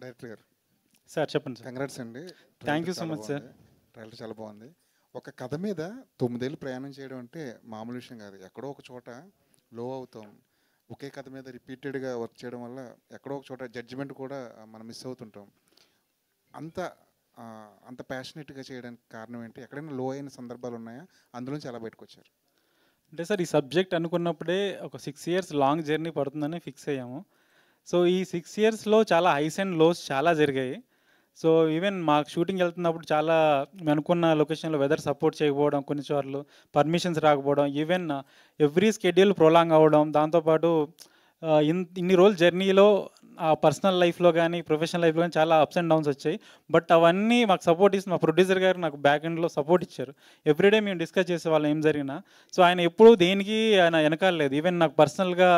Director గారు sir చెప్పండి sir. Congrats అండి. థ్యాంక్ ట్రైలర్ యూ సో చాలా మచ్ సార్. బాగుంది. ట్రైలర్ చాలా బాగుంది. ఒక కథ మీద 9 ఏళ్ళు ప్రయాణం చేయడం అంటే మామూలు విషయం కాదు. ఎక్కడో ఒక చోట లో అవుతాం. ఒకే కథ మీద రిపీటెడ్గా వర్క్ చేయడం వల్ల ఎక్కడో ఒక చోట జడ్జిమెంట్ కూడా మనం మిస్ అవుతుంటాం. అంత ఆ, అంత ప్యాషనెట్గా చేయడానికి కారణం ఏంటి? ఎక్కడైనా లో అయిన సందర్భాలు ఉన్నాయా? అందులోంచి ఎలా బయటకు వచ్చారు? అంటే సార్ ఈ సబ్జెక్ట్ అనుకున్నప్పుడే ఒక 6 ఇయర్స్ లాంగ్ జర్నీ పడుతుందని ఫిక్స్ అయ్యాము. సో ఈ 6 ఇయర్స్‌లో చాలా హైస్ అండ్ లోస్ చాలా జరిగాయి. సో ఈవెన్ మాకు షూటింగ్ వెళ్తున్నప్పుడు చాలా మేము అనుకున్న లొకేషన్‌లో వెదర్ సపోర్ట్ చేయకపోవడం, కొన్ని సార్లు పర్మిషన్స్ రాకపోవడం, ఈవెన్ ఎవ్రీ షెడ్యూల్ ప్రొలాంగ్ అవ్వడం, దాంతో పాటు ఇన్ని రోజుల జర్నీలో పర్సనల్ లైఫ్‌లో గానీ, ప్రొఫెషనల్ లైఫ్‌లో గానీ చాలా అప్స్ అండ్ డౌన్స్ వచ్చాయి. బట్ అవన్నీ మాకు సపోర్ట్ ఇచ్చిన మా ప్రొడ్యూసర్ గారు నాకు బ్యాక్ ఎండ్‌లో సపోర్ట్ ఇచ్చారు. ఎవ్రీడే మేము డిస్కస్ చేసేవాళ్ళం ఏం జరిగినా. సో ఆయన ఎప్పుడూ దేనికి ఆయన వెనకాల లేదు. ఈవెన్ నాకు పర్సనల్‌గా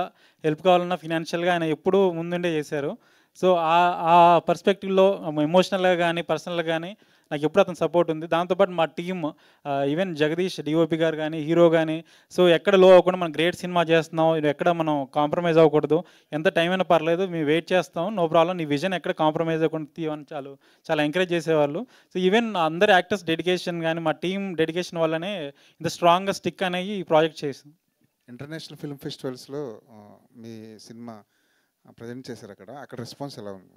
హెల్ప్ కావాలన్నా ఫినాన్షియల్‌గా ఆయన ఎప్పుడూ ముందుండే చేశారు. సో ఆ పర్స్పెక్టివ్‌లో ఎమోషనల్‌గా గానీ, పర్సనల్‌గా గానీ నాకు ఎప్పుడు అతని సపోర్ట్ ఉంది. దాంతోపాటు మా టీమ్ ఈవెన్ జగదీష్ డీఓపీ గారు గానీ, హీరో గానీ, సో ఎక్కడ లో అవ్వకుండా మనం గ్రేట్ సినిమా చేస్తున్నాం. ఇది ఎక్కడ మనం కాంప్రమైజ్ అవ్వకూడదు. ఎంత టైం అయినా పర్లేదు. మేము వెయిట్ చేస్తాం. No problem. నీ విజన్ ఎక్కడ కాంప్రమైజ్ అవ్వకుండా తీయమని చాలా ఎంకరేజ్ చేసేవాళ్ళు. సో ఈవెన్ అందరు యాక్టర్స్ డెడికేషన్ గానీ, మా టీమ్ డెడికేషన్ వల్లనే ఇంత స్ట్రాంగ్‌గా స్టిక్ అనేవి ఈ ప్రాజెక్ట్ చేసాం. ఇంటర్నేషనల్ ఫిల్మ్ ఫెస్టివల్స్లో మీ సినిమా ప్రజెంట్ చేశారు. అక్కడ రెస్పాన్స్ ఎలా ఉంది?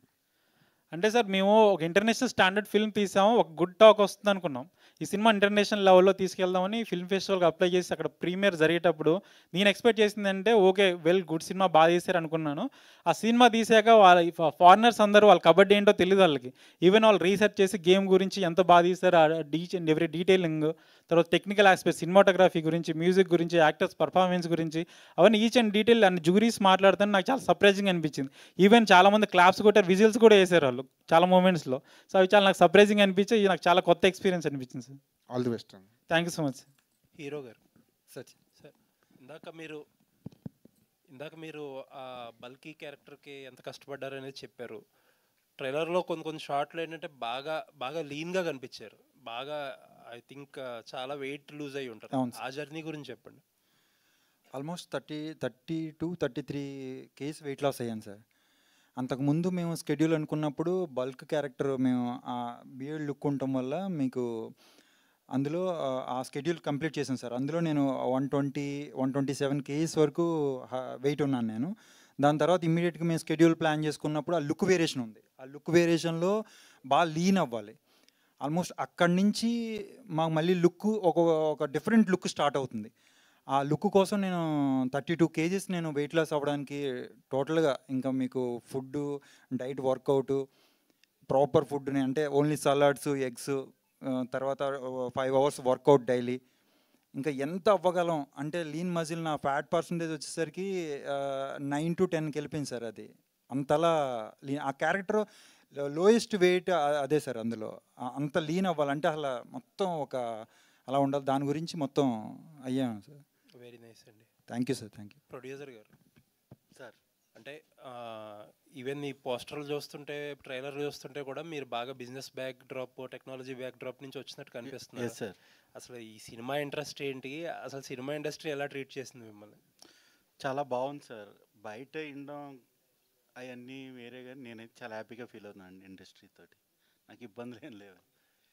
అంటే సార్ మేము ఒక ఇంటర్నేషనల్ స్టాండర్డ్ ఫిల్మ్ తీసాము. ఒక గుడ్ టాక్ వస్తుంది అనుకున్నాం. ఈ సినిమా ఇంటర్నేషనల్ లెవెల్‌లో తీసుకెళ్దామని ఫిల్మ్ ఫెస్టివల్‌కి అప్లై చేసి అక్కడ ప్రీమియర్ జరిగేటప్పుడు నేను ఎక్స్‌పెక్ట్ చేసిందంటే ఓకే. గుడ్ సినిమా బాగా తీశారు అనుకున్నాను. ఆ సినిమా తీసాక వాళ్ళ ఫారినర్స్ అందరూ వాళ్ళ కబడ్డీ ఏంటో తెలీదు వాళ్ళకి. ఈవెన్ వాళ్ళు రీసెర్చ్ చేసి గేమ్ గురించి ఎంత బాగా తీశారు ఈచ్ అండ్ ఎవ్రీ డీటెయిలింగ్, తర్వాత టెక్నికల్ ఆస్పెక్ట్, సినిమాటోగ్రఫీ గురించి, మ్యూజిక్ గురించి, యాక్టర్స్ పర్ఫార్మెన్స్ గురించి అవన్నీ ఈచ్ అండ్ డీటెయిల్ అన్ని జ్యూరీస్ మాట్లాడుతుంటే నాకు చాలా సర్ప్రైజింగ్ అనిపించింది. ఈవెన్ చాలామంది క్లాప్స్ కొట్టారు, విజిల్స్ కూడా వేసారు వాళ్ళు చాలా మూమెంట్స్‌లో. సో అవి చాలా నాకు సర్ప్రైజింగ్ అనిపించి ఇది నాకు చాలా కొత్త ఎక్స్పీరియన్స్ అనిపించింది సార్. ఆల్ ది బెస్ట్ అండి. Thank you so much. Hero గారు సచిన్ సార్, ఇందాక మీరు ఇందాక మీరు ఆ బల్కీ క్యారెక్టర్కి ఎంత కష్టపడ్డారు అనేది చెప్పారు. ట్రైలర్లో కొన్ని షార్ట్లు ఏంటంటే బాగా బాగా లీన్గా కనిపించారు. బాగా ఐ థింక్ చాలా వెయిట్ లూజ్ అయ్యి ఉంటారు. అవును ఆ జర్నీ గురించి చెప్పండి. ఆల్మోస్ట్ 32-33 కేజీస్ వెయిట్ లాస్ అయ్యాను సార్. అంతకుముందు మేము స్కెడ్యూల్ అనుకున్నప్పుడు బల్క్ క్యారెక్టర్ మేము ఆ బియర్డ్ లుక్ ఉండటం వల్ల మీకు అందులో ఆ స్కెడ్యూల్ కంప్లీట్ చేశాను సార్. అందులో నేను 127 కేజీస్ వరకు వెయిట్ ఉన్నాను నేను. దాని తర్వాత ఇమ్మీడియట్గా మేము స్కెడ్యూల్ ప్లాన్ చేసుకున్నప్పుడు ఆ లుక్ వేరియేషన్ ఉంది. ఆ లుక్ వేరియేషన్లో బాగా లీన్ అవ్వాలి. ఆల్మోస్ట్ అక్కడి నుంచి మాకు మళ్ళీ లుక్ ఒక డిఫరెంట్ లుక్ స్టార్ట్ అవుతుంది. ఆ లుక్ కోసం నేను 32 కేజీస్ నేను వెయిట్ లాస్ అవ్వడానికి టోటల్గా ఇంకా మీకు ఫుడ్, డైట్, వర్కౌట్, ప్రాపర్ ఫుడ్ని అంటే ఓన్లీ సలాడ్స్, ఎగ్స్, తర్వాత 5 అవర్స్ వర్కౌట్ డైలీ. ఇంకా ఎంత అవ్వగలం అంటే లీన్ మజిల్ నా ఫ్యాట్ పర్సంటేజ్ వచ్చేసరికి 9-10కి వెళ్ళిపోయింది సార్. అది అంతలా లీన్. ఆ క్యారెక్టర్ లోయెస్ట్ వెయిట్ అదే సార్. అందులో అంత లీన్ అవ్వాలంటే అసలు మొత్తం అలా ఉండాలి. దాని గురించి మొత్తం అయ్యాము సార్. వెరీ నైస్ అండి. Thank you sir. Thank you. Producer గారు సార్, అంటే ఈవెన్ ఈ పోస్టర్లు చూస్తుంటే, ట్రైలర్ చూస్తుంటే కూడా మీరు బాగా business back drop, technology back drop నుంచి వచ్చినట్టు కనిపిస్తుంది సార్. అసలు ఈ సినిమా ఇంట్రెస్ట్ ఏంటి? అసలు సినిమా ఇండస్ట్రీ ఎలా ట్రీట్ చేసింది మిమ్మల్ని? చాలా బాగుంది సార్. బయట వినడం అవన్నీ వేరే, కానీ నేనైతే చాలా హ్యాపీగా ఫీల్ అవుతున్నాను ఇండస్ట్రీ తోటి. నాకు ఇబ్బందులు ఏం లేవు.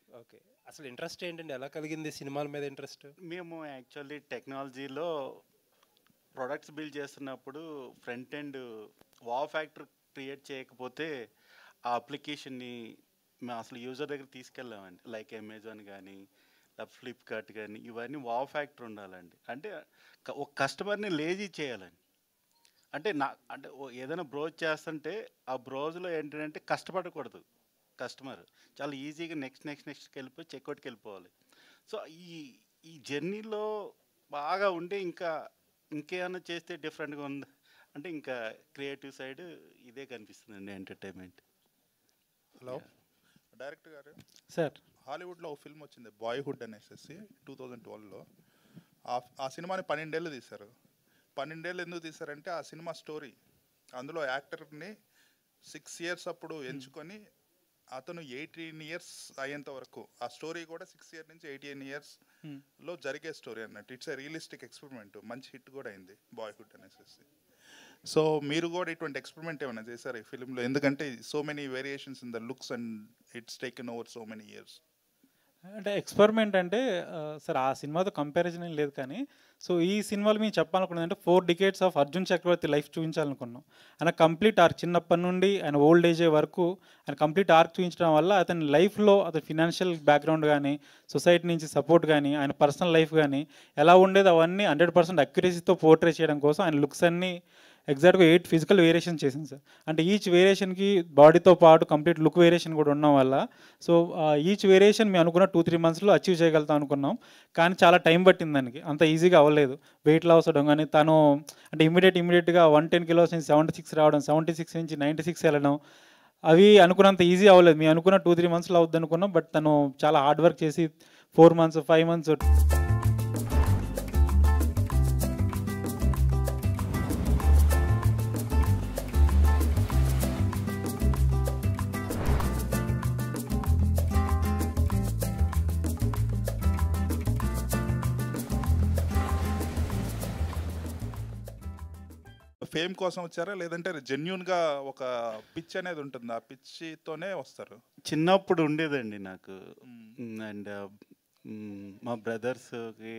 ఓకే, అసలు ఇంట్రెస్ట్ ఏంటండి? ఎలా కలిగింది సినిమాల మీద ఇంట్రెస్ట్? మేము యాక్చువల్లీ టెక్నాలజీలో ప్రొడక్ట్స్ బిల్డ్ చేస్తున్నప్పుడు front end wow factor create చేయకపోతే ఆ అప్లికేషన్ని మేము అసలు యూజర్ దగ్గర తీసుకెళ్ళామండి. లైక్ అమెజాన్ కానీ ఫ్లిప్కార్ట్ కానీ ఇవన్నీ వావ్ ఫ్యాక్టర్ ఉండాలండి. అంటే ఒక కస్టమర్ని లేజీ చేయాలండి. అంటే ఏదైనా బ్రౌజ్ చేస్తుంటే ఆ బ్రౌజ్లో ఏంటంటే కష్టపడకూడదు కస్టమర్. చాలా ఈజీగా నెక్స్ట్కి వెళ్ళిపోయి చెక్అవుట్కి వెళ్ళిపోవాలి. సో ఈ జర్నీలో బాగా ఉంటే ఇంకేమైనా చేస్తే డిఫరెంట్గా ఉంది అంటే ఇంకా క్రియేటివ్ సైడ్ ఇదే కనిపిస్తుందండి, ఎంటర్టైన్మెంట్. హలో డైరెక్టర్ గారు సార్, హాలీవుడ్లో ఒక ఫిల్మ్ వచ్చింది బాయ్హుడ్ అనేసి 2012లో. ఆ సినిమాని 12 ఏళ్ళు తీశారు. 12 ఏళ్ళు ఎందుకు తీశారంటే ఆ సినిమా స్టోరీ, అందులో యాక్టర్ని 6 ఇయర్స్ అప్పుడు ఎంచుకొని అతను 18 ఇయర్స్ అయ్యేంత వరకు ఆ స్టోరీ కూడా 6 ఇయర్స్ నుంచి 18 ఇయర్స్లో జరిగే స్టోరీ అన్నట్టు. It's a realistic experiment. మంచి హిట్ కూడా అయింది బాయ్హుడ్ అనేసి. సో మీరు కూడా ఇటువంటి ఎక్స్పెరిమెంట్ ఏమైనా చేశారు ఈ ఫిలింలో? ఎందుకంటే so many variations in the looks and it's taken over so many years. అంటే ఎక్స్పెరిమెంట్ అంటే సార్ ఆ సినిమాతో కంపారిజన్ ఏం లేదు, కానీ సో ఈ సినిమాలో మేము చెప్పాలనుకున్నది అంటే 4 decades of Arjun Chakravarthy life చూపించాలనుకున్నాం. ఆయన కంప్లీట్ ఆర్క్ చిన్నప్పటి నుండి ఆయన ఓల్డ్ ఏజ్ వరకు ఆయన కంప్లీట్ ఆర్క్ చూపించడం వల్ల అతని లైఫ్లో అతని ఫినాన్షియల్ బ్యాక్గ్రౌండ్ కానీ, సొసైటీ నుంచి సపోర్ట్ కానీ, ఆయన పర్సనల్ లైఫ్ కానీ ఎలా ఉండేది అవన్నీ 100% అక్యురసీతో పోర్ట్రే చేయడం కోసం ఆయన లుక్స్ అన్నీ ఎగ్జాక్ట్గా 8 ఫిజికల్ వేరియేషన్ చేసింది సార్. అంటే ఈచ్ వేరియేషన్కి బాడీతో పాటు కంప్లీట్ లుక్ వేరియేషన్ కూడా ఉండడం వల్ల సో ఈచ్ వేరియేషన్ మేము అనుకున్న 2-3 monthsలో అచీవ్ చేయగలుగుతాం అనుకున్నాం. కానీ చాలా టైం పట్టింది దానికి, అంత ఈజీగా అవ్వలేదు. వెయిట్ లాస్ అవ్వడం కానీ తను అంటే ఇమీడియట్గా 110 kilos నుంచి 76 రావడం, 76 నుంచి 96 వెళ్ళడం, అవి అనుకున్నంత ఈజీ అవ్వలేదు. మేము అనుకున్న 2-3 monthsలో అవుద్ది అనుకున్నాం. బట్ తను చాలా హార్డ్ వర్క్ చేసి 4 months 5 months. ఫేమ్ కోసం వచ్చారా లేదంటే జెన్యున్గా ఒక పిచ్ అనేది ఉంటుంది, ఆ పిచ్చితోనే వస్తారు? చిన్నప్పుడు ఉండేదండి నాకు. అండ్ మా బ్రదర్స్కి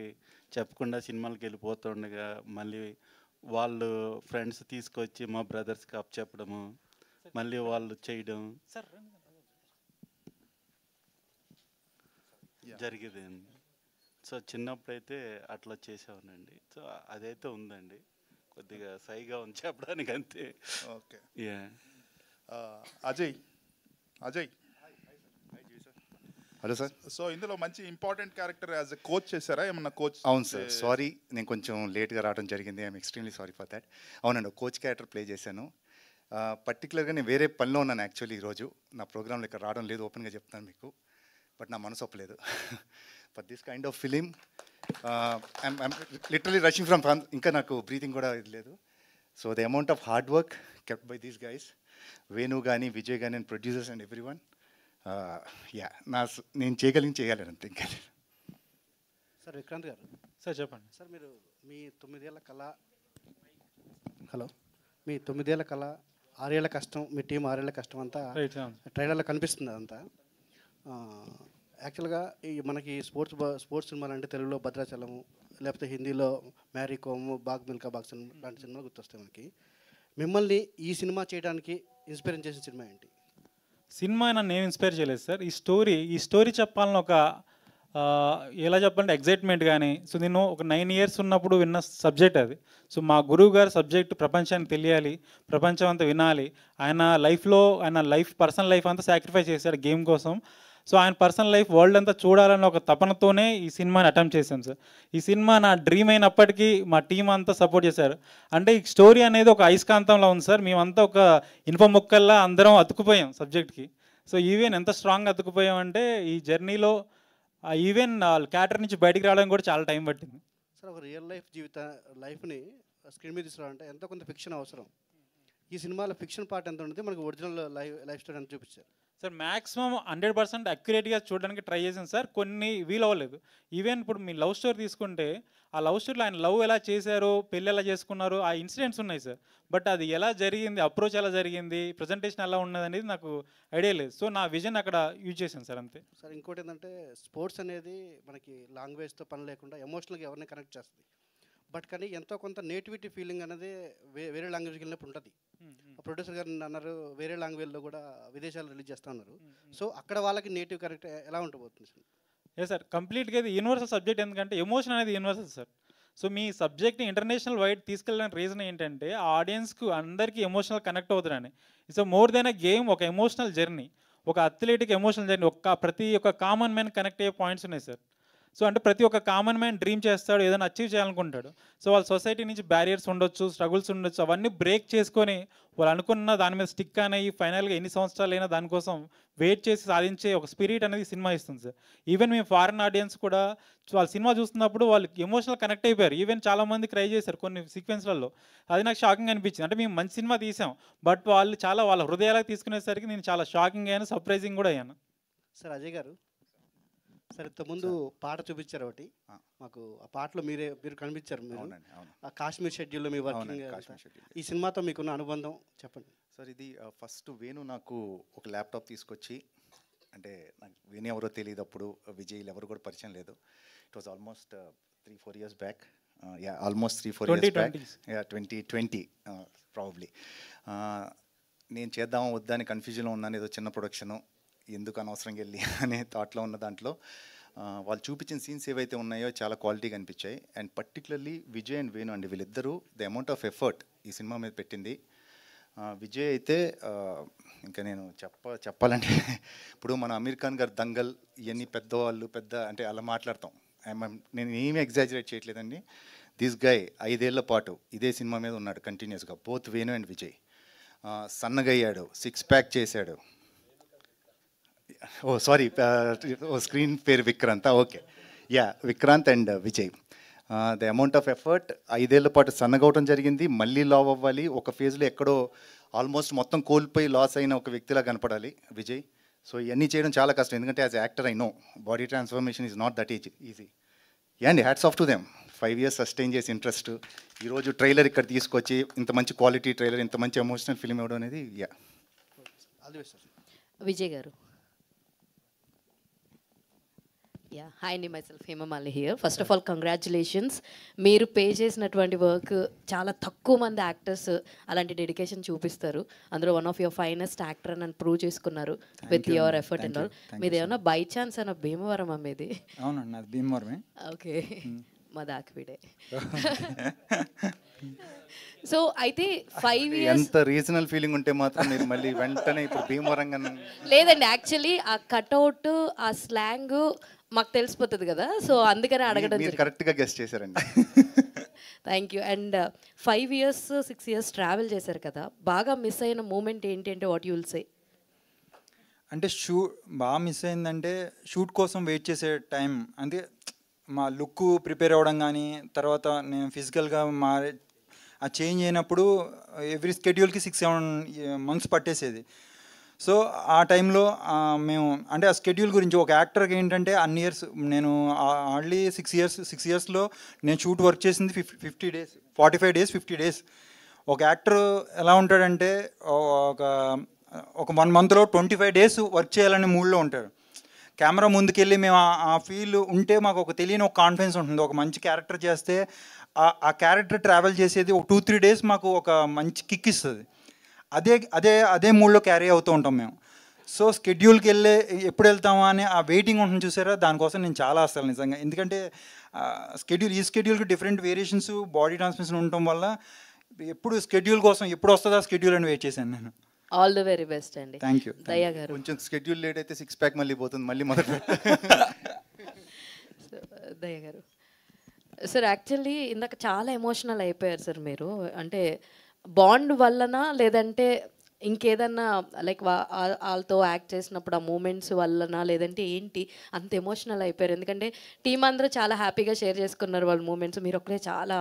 చెప్పకుండా సినిమాలకు వెళ్ళిపోతుండగా మళ్ళీ వాళ్ళు ఫ్రెండ్స్ తీసుకొచ్చి మా బ్రదర్స్కి అప్ చెప్పడము, మళ్ళీ వాళ్ళు చేయడం జరిగేదండి. సో చిన్నప్పుడైతే అట్లా చేసేవానండి. సో అదైతే ఉందండి, కొద్దిగా సైగా ఉంది చెప్పడానికి అంతే. Okay. Yeah. Ajay hello sir. So ఇందులో మంచి important character as a coach చేశారా ఏమన్నా? కోచ్? అవును సార్, సారీ నేను కొంచెం లేట్గా రావడం జరిగింది. I'm extremely sorry for that. అవునండి, కోచ్ క్యారెక్టర్ ప్లే చేశాను. పర్టికులర్గా నేను వేరే పనిలో ఉన్నాను యాక్చువల్లీ. ఈరోజు నా ప్రోగ్రాంలో ఇక్కడ రావడం లేదు, ఓపెన్గా చెప్తాను మీకు. బట్ నా మనసు ఒప్పలేదు for this kind of film. I'm literally rushing from ఇంకా నాకు బ్రీతింగ్ కూడా ఇది లేదు. So the amount of hard work kept by these guys, Venu కానీ విజయ్ కానీ and producers and everyone. Yeah, నేను చేయాలి అంతే ఇంకా. సార్ విక్రాంత్ గారు. సార్ చెప్పండి సార్, మీరు మీ 9 ఏళ్ల కళ, మీ 9 ఏళ్ల కళ, 6 ఏళ్ల కష్టం, మీ టీం 6 ఏళ్ల కష్టం అంతా ట్రైలర్లో కనిపిస్తుంది. అదంతా యాక్చువల్గా ఈ మనకి స్పోర్ట్స్ సినిమాలు అంటే తెలుగులో భద్రాచలము, లేకపోతే హిందీలో మ్యారీ కోమ్, బాగ్ మిల్కా బాగ్ లాంటి సినిమాలు గుర్తొస్తాయి మనకి. మిమ్మల్ని ఈ సినిమా చేయడానికి ఇన్స్పైర్ చేసిన సినిమా ఏంటి? సినిమా నన్ను ఏం ఇన్స్పైర్ చేయలేదు సార్. ఈ స్టోరీ చెప్పాలని ఒక ఎలా చెప్పాలంటే ఎగ్జైట్మెంట్ కానీ. సో నేను ఒక 9 years ఉన్నప్పుడు విన్న సబ్జెక్ట్ అది. సో మా గురువు గారు సబ్జెక్ట్ ప్రపంచానికి తెలియాలి, ప్రపంచం అంతా వినాలి. ఆయన పర్సనల్ లైఫ్ అంతా సాక్రిఫైస్ చేశాడు గేమ్ కోసం. సో ఆయన పర్సనల్ లైఫ్ వరల్డ్ అంతా చూడాలని ఒక తపనతోనే ఈ సినిమాని అటెంప్ట్ చేశాను సార్. ఈ సినిమా నా డ్రీమ్ అయినప్పటికీ మా టీం అంతా సపోర్ట్ చేశారు. అంటే ఈ స్టోరీ అనేది ఒక అయస్కాంతంలో ఉంది సార్. మేమంతా ఒక ఇనుప ముక్కల్లా అందరం అతుకుపోయాం సబ్జెక్ట్కి. సో ఈవెన్ ఎంత స్ట్రాంగ్ అతుకుపోయామంటే ఈ జర్నీలో ఈవెన్ క్యారెక్టర్ నుంచి బయటికి రావడానికి కూడా చాలా టైం పట్టింది సార్. ఒక రియల్ లైఫ్ని స్క్రీన్ మీద తీసుకురావాలంటే ఎంతో కొంత ఫిక్షన్ అవసరం. ఈ సినిమాలో ఫిక్షన్ పార్ట్ ఎంత ఉంటుంది, మనకు ఒరిజినల్ లైఫ్ స్టోరీ ఎంత చూపించారు సార్? మ్యాక్సిమం 100% అక్యురేట్గా చూడడానికి ట్రై చేసాను సార్. కొన్ని వీలు అవ్వలేదు. ఈవెన్ ఇప్పుడు మీ లవ్ స్టోరీ తీసుకుంటే ఆ లవ్ స్టోరీలో ఆయన లవ్ ఎలా చేశారో, పెళ్ళి ఎలా చేసుకున్నారు, ఆ ఇన్సిడెంట్స్ ఉన్నాయి సార్. బట్ అది ఎలా జరిగింది, అప్రోచ్ ఎలా జరిగింది, ప్రజెంటేషన్ ఎలా ఉన్నది అనేది నాకు ఐడియా లేదు. సో నా విజన్ అక్కడ యూజ్ చేశాను సార్, అంతే సార్. ఇంకోటి ఏంటంటే స్పోర్ట్స్ అనేది మనకి లాంగ్వేజ్తో పని లేకుండా ఎమోషనల్గా ఎవరిని కనెక్ట్ చేస్తుంది. బట్ కానీ ఎంతో కొంత నేటివిటీ ఫీలింగ్ అనేది వేరే లాంగ్వేజ్కి వెళ్ళినప్పుడు ఉంటుంది. ప్రొడ్యూసర్ గారు అన్నారు వేరే లాంగ్వేజ్లో కూడా విదేశాలు రిలీజ్ చేస్తూ ఉన్నారు. సో అక్కడ వాళ్ళకి నేటివ్ కరెక్ట్ ఎలా ఉండబోతుంది సార్? ఏ సార్, కంప్లీట్గా ఇది యూనివర్సల్ సబ్జెక్ట్. ఎందుకంటే ఎమోషన్ అనేది యూనివర్సల్ సార్. సో మీ సబ్జెక్ట్ని ఇంటర్నేషనల్ వైడ్ తీసుకెళ్ళడానికి రీజన్ ఏంటంటే ఆ ఆడియన్స్కు అందరికీ ఎమోషనల్ కనెక్ట్ అవుతారని. It's more than a game, ఒక ఎమోషనల్ జర్నీ, ఒక అథ్లెటిక్ ఎమోషనల్ జర్నీ. ప్రతి ఒక్క కామన్ మ్యాన్ కనెక్ట్ అయ్యే పాయింట్స్ ఉన్నాయి సార్. సో అంటే ప్రతి ఒక్క కామన్ మ్యాన్ డ్రీమ్ చేస్తాడు, ఏదైనా అచీవ్ చేయాలనుకుంటాడు. సో వాళ్ళ సొసైటీ నుంచి బ్యారియర్స్ ఉండొచ్చు, స్ట్రగుల్స్ ఉండొచ్చు, అవన్నీ బ్రేక్ చేసుకొని వాళ్ళు అనుకున్న దాని మీద స్టిక్ అనేవి ఫైనల్గా ఎన్ని సంవత్సరాలు అయినా దానికోసం వెయిట్ చేసి సాధించే ఒక స్పిరిట్ అనేది సినిమా ఇస్తుంది సార్. ఈవెన్ మేము ఫారిన్ ఆడియన్స్ కూడా వాళ్ళ సినిమా చూస్తున్నప్పుడు వాళ్ళు ఎమోషనల్ కనెక్ట్ అయిపోయారు. ఈవెన్ చాలామంది క్రై చేశారు కొన్ని సీక్వెన్స్లలో. అది నాకు షాకింగ్ అనిపించింది. అంటే మేము మంచి సినిమా తీసాం, బట్ వాళ్ళు వాళ్ళ హృదయాలకు తీసుకునేసరికి నేను చాలా షాకింగ్ అయ్యాను, సర్ప్రైజింగ్ కూడా అయ్యాను. సార్ అజయ్ గారు, సార్ ఇంతకుముందు పాట చూపించారు ఒకటి ఆ. మాకు, ఆ పాటలో మీరు కనిపించారు. మీరు అవునండి, అవును. ఆ కాశ్మీర్ షెడ్యూల్లో మీ వర్కింగ్ అవునండి, కాశ్మీర్ షెడ్యూల్. ఈ సినిమాతో మీకున్న అనుబంధం చెప్పండి. సార్ ఇది ఫస్ట్ వేణు నాకు ఒక ల్యాప్టాప్ తీసుకొచ్చి, అంటే నాకు వేణు ఎవరో తెలియదు అప్పుడు, విజయ్ ఎవరు కూడా పరిచయం లేదు. It was almost 3-4 years back. Almost 3-4 years back. 2020 probably. నేను చేద్దామా వద్దా అని కన్ఫ్యూజన్లో ఉన్నాను. ఏదో చిన్న ప్రొడక్షను, ఎందుకు అనవసరంగా వెళ్ళి అనే థాట్లో ఉన్న దాంట్లో వాళ్ళు చూపించిన సీన్స్ ఏవైతే ఉన్నాయో చాలా క్వాలిటీగా అనిపించాయి. And particularly Vijay and Venu అండి, వీళ్ళిద్దరూ ద అమౌంట్ ఆఫ్ ఎఫర్ట్ ఈ సినిమా మీద పెట్టింది. విజయ్ అయితే ఇంకా నేను చెప్పాలంటే ఇప్పుడు మన అమీర్ ఖాన్ గారు దంగల్ ఇవన్నీ పెద్దవాళ్ళు అంటే అలా మాట్లాడతాం. నేను ఏమీ ఎగ్జాజరేట్ చేయట్లేదండి. దిస్ గై 5 ఏళ్ల పాటు ఇదే సినిమా మీద ఉన్నాడు కంటిన్యూస్గా, బోత్ వేణు అండ్ విజయ్. సన్నగయ్యాడు, 6 ప్యాక్ చేశాడు. సారీ, స్క్రీన్ పేరు Vikrant. Okay, Vikrant and Vijay. The amount of effort, 5 ఏళ్ల పాటు సన్నగవటం జరిగింది, మళ్ళీ లావ్ అవ్వాలి, ఒక ఫేజ్లో ఎక్కడో ఆల్మోస్ట్ మొత్తం కోల్పోయి లాస్ అయిన ఒక వ్యక్తిలా కనపడాలి విజయ్. సో ఇవన్నీ చేయడం చాలా కష్టం, ఎందుకంటే as actor I know body transformation is not that easy. And hats off to them, 5 years sustain చేసి ఇంట్రెస్ట్, ఈరోజు ట్రైలర్ ఇక్కడ తీసుకొచ్చి ఇంత మంచి క్వాలిటీ ట్రైలర్, ఇంత మంచి ఎమోషనల్ ఫిల్మ్ ఇవ్వడం అనేది విజయ్ గారు. హాయ్ అండి, myself Hemamalini here. First of all congratulations. మీరు పే చేసినటువంటి వర్క్ చాలా తక్కువ మంది యాక్టర్స్ అలాంటి డెడికేషన్ చూపిస్తారు. అందులో one of your finest actor అని ప్రూవ్ చేసుకున్నారు with your effort and all. మీది ఏమన్నా బై ఛాన్స్ అన్న భీమవరం అమ్మేది? అవునండి, అది భీమవరమే. ఓకే, మా దాకివిడే. సో అయితే 5 years ఎంత రీజనల్ ఫీలింగ్ ఉంటే మాత్రం మీరు మళ్ళీ వెంటనే ఇప్పుడు భీమవరంగా. లేదండి, యాక్చువల్లీ ఆ కట్అవుట్, ఆ స్లాంగ్ మాకు తెలిసిపోతుంది కదా, సో అందుకనే అడగడం. మీరు కరెక్ట్గా గెస్ట్ చేశారండి. Thank you. And 5 years 6 years travel చేశారు కదా, బాగా మిస్ అయిన మూమెంట్ ఏంటి అంటే వాట్ యూ విల్ సే? అంటే బాగా మిస్ అయిందంటే షూట్ కోసం వెయిట్ చేసే టైం, అంటే మా లుక్ ప్రిపేర్ అవ్వడం కానీ, తర్వాత నేను ఫిజికల్గా ఆ చేంజ్ అయినప్పుడు ఎవ్రీ స్కెడ్యూల్కి 6-7 months పట్టేసేది. సో ఆ టైంలో మేము అంటే ఆ స్కెడ్యూల్ గురించి ఒక యాక్టర్కి ఏంటంటే అన్ని ఇయర్స్ నేను ఆల్రెడీ 6 yearsలో నేను షూట్ వర్క్ చేసింది 50 days, 45 days, 50 days. ఒక యాక్టర్ ఎలా ఉంటాడంటే ఒక 1 monthలో 25 days వర్క్ చేయాలనే మూడ్లో ఉంటాడు. కెమెరా ముందుకెళ్ళి మేము ఆ ఫీల్ ఉంటే మాకు ఒక తెలియని ఒక కాన్ఫిడెన్స్ ఉంటుంది. ఒక మంచి క్యారెక్టర్ చేస్తే ఆ క్యారెక్టర్ ట్రావెల్ చేసేది ఒక 2-3 days మాకు ఒక మంచి కిక్ ఇస్తుంది. అదే మూడ్లో క్యారీ అవుతూ ఉంటాం మేము. సో స్కెడ్యూల్కి ఎప్పుడు వెళ్తామా అని ఆ వెయిటింగ్ ఉంటుంది చూసారా, దానికోసం నేను చాలా అసలు నిజంగా, ఎందుకంటే ఈ స్కెడ్యూల్కి డిఫరెంట్ వేరియేషన్స్, బాడీ ట్రాన్స్మిషన్ ఉండటం వల్ల ఎప్పుడు స్కెడ్యూల్ కోసం ఎప్పుడు వస్తుందా స్కెడ్యూల్ అని వెయిట్ చేశాను నేను. ఆల్ ది వెరీ బెస్ట్ అండి. Thank you. దయా గారు. కొంచెం స్కెడ్యూల్ లేట్ అయితే 6 ప్యాక్ మళ్ళీ పోతుంది, మళ్ళీ మొదలు. దయా గారు. సార్ యాక్చువల్లీ ఇందాక చాలా ఎమోషనల్ అయిపోయారు సార్ మీరు. అంటే బాండ్ వల్లనా లేదంటే ఇంకేదన్నా లైక్ వాళ్ళతో యాక్ట్ చేసినప్పుడు ఆ మూమెంట్స్ వల్లనా లేదంటే ఏంటి అంత ఎమోషనల్ అయిపోయారు? ఎందుకంటే టీం అందరూ చాలా హ్యాపీగా షేర్ చేసుకున్నారు వాళ్ళ మూమెంట్స్, మీరు ఒకరే చాలా